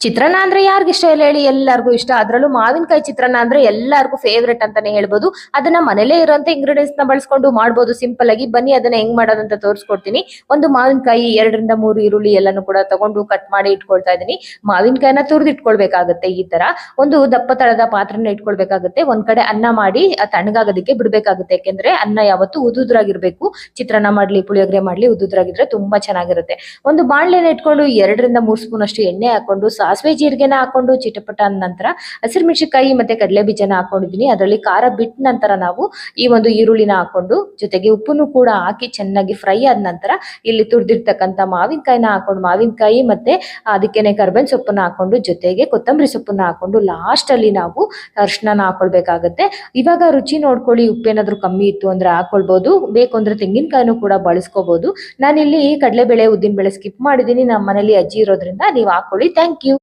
ಚಿತ್ರಾನ್ನ ಅಂದ್ರೆ ಯಾರಿಗಿಷ್ಟ ಇಲ್ಲ ಹೇಳಿ, ಎಲ್ಲರಿಗೂ ಇಷ್ಟ. ಅದ್ರಲ್ಲೂ ಮಾವಿನಕಾಯಿ ಚಿತ್ರಾನ್ನ ಅಂದ್ರೆ ಎಲ್ಲರಿಗೂ ಫೇವ್ರೆಟ್ ಅಂತಾನೆ ಹೇಳ್ಬೋದು. ಅದನ್ನ ಮನೇಲೇ ಇರುವಂತ ಇಂಗ್ರೀಡಿಯೆಂಟ್ಸ್ ನ ಬಳಸ್ಕೊಂಡು ಮಾಡ್ಬೋದು ಸಿಂಪಲ್ ಆಗಿ. ಬನ್ನಿ ಅದನ್ನ ಹೆಂಗ್ ಮಾಡೋದಂತ ತೋರಿಸ್ಕೊಡ್ತೀನಿ. ಒಂದು ಮಾವಿನಕಾಯಿ 2 ರಿಂದ 3 ಈರುಳ್ಳಿ ಎಲ್ಲಾನು ಕೂಡ ತಗೊಂಡು ಕಟ್ ಮಾಡಿ ಇಟ್ಕೊಳ್ತಾ ಇದೀನಿ. ಮಾವಿನಕಾಯಿನ ತುರಿದು ಇಟ್ಕೊಳ್ಬೇಕಾಗತ್ತೆ. ಈ ತರ ಒಂದು ದಪ್ಪ ತಳದ ಪಾತ್ರೆನ ಇಟ್ಕೊಳ್ಬೇಕಾಗತ್ತೆ. ಒಂದ್ ಕಡೆ ಅನ್ನ ಮಾಡಿ ತಣ್ಣಗಾಗೋದಕ್ಕೆ ಬಿಡ್ಬೇಕಾಗುತ್ತೆ. ಯಾಕೆಂದ್ರೆ ಅನ್ನ ಯಾವತ್ತು ಉದುದ್ರಾಗಿರ್ಬೇಕು. ಚಿತ್ರಾನ್ನ ಮಾಡ್ಲಿ ಪುಳಿಯೋಗರೆ ಮಾಡ್ಲಿ ಉದುದ್ರಾಗಿದ್ರೆ ತುಂಬಾ ಚೆನ್ನಾಗಿರುತ್ತೆ. ಒಂದು ಬಾಣಲೆನ ಇಟ್ಕೊಂಡು 2 ರಿಂದ 3 ಸ್ಪೂನ್ ಅಷ್ಟು ಎಣ್ಣೆ ಹಾಕೊಂಡು ಸಾಸಿವೆ ಜೀರಿಗೆನ ಹಾಕೊಂಡು ಚಿಟಪಟ ಅಂದ ನಂತರ ಹಸಿರುಮೆಣಸಿನಕಾಯಿ ಮತ್ತೆ ಕಡಲೆ ಬೀಜನ ಹಾಕೊಂಡಿದೀನಿ. ಅದರಲ್ಲಿ ಖಾರ ಬಿಟ್ಟ ನಂತರ ನಾವು ಈ ಒಂದು ಈರುಳ್ಳಿನ ಹಾಕೊಂಡು ಜೊತೆಗೆ ಉಪ್ಪನ್ನು ಕೂಡ ಹಾಕಿ ಚೆನ್ನಾಗಿ ಫ್ರೈ ಆದ ನಂತರ ಇಲ್ಲಿ ತುರಿದಿರ್ತಕ್ಕಂಥ ಮಾವಿನಕಾಯಿನ ಹಾಕೊಂಡು ಮಾವಿನಕಾಯಿ ಮತ್ತೆ ಅದಕ್ಕೇನೆ ಕರ್ಬೇವಿನ ಸೊಪ್ಪನ್ನ ಹಾಕೊಂಡು ಜೊತೆಗೆ ಕೊತ್ತಂಬರಿ ಸೊಪ್ಪನ್ನ ಹಾಕೊಂಡು ಲಾಸ್ಟ್ ಅಲ್ಲಿ ನಾವು ಅರಿಶಿನ ಹಾಕೊಳ್ಬೇಕಾಗತ್ತೆ. ಇವಾಗ ರುಚಿ ನೋಡ್ಕೊಳ್ಳಿ, ಉಪ್ಪೇನಾದ್ರೂ ಕಮ್ಮಿ ಇತ್ತು ಅಂದ್ರೆ ಹಾಕೊಳ್ಬಹುದು. ಬೇಕು ಅಂದ್ರೆ ತೆಂಗಿನಕಾಯಿನೂ ಕೂಡ ಬಳಸ್ಕೋಬಹುದು. ನಾನಿಲ್ಲಿ ಕಡಲೆಬೇಳೆ ಉದ್ದಿನಬೇಳೆ ಸ್ಕಿಪ್ ಮಾಡಿದೀನಿ. ನಮ್ಮ ಮನೇಲಿ ಅಜ್ಜಿ ಇರೋದ್ರಿಂದ ನೀವು ಹಾಕೊಳ್ಳಿ. Thank you.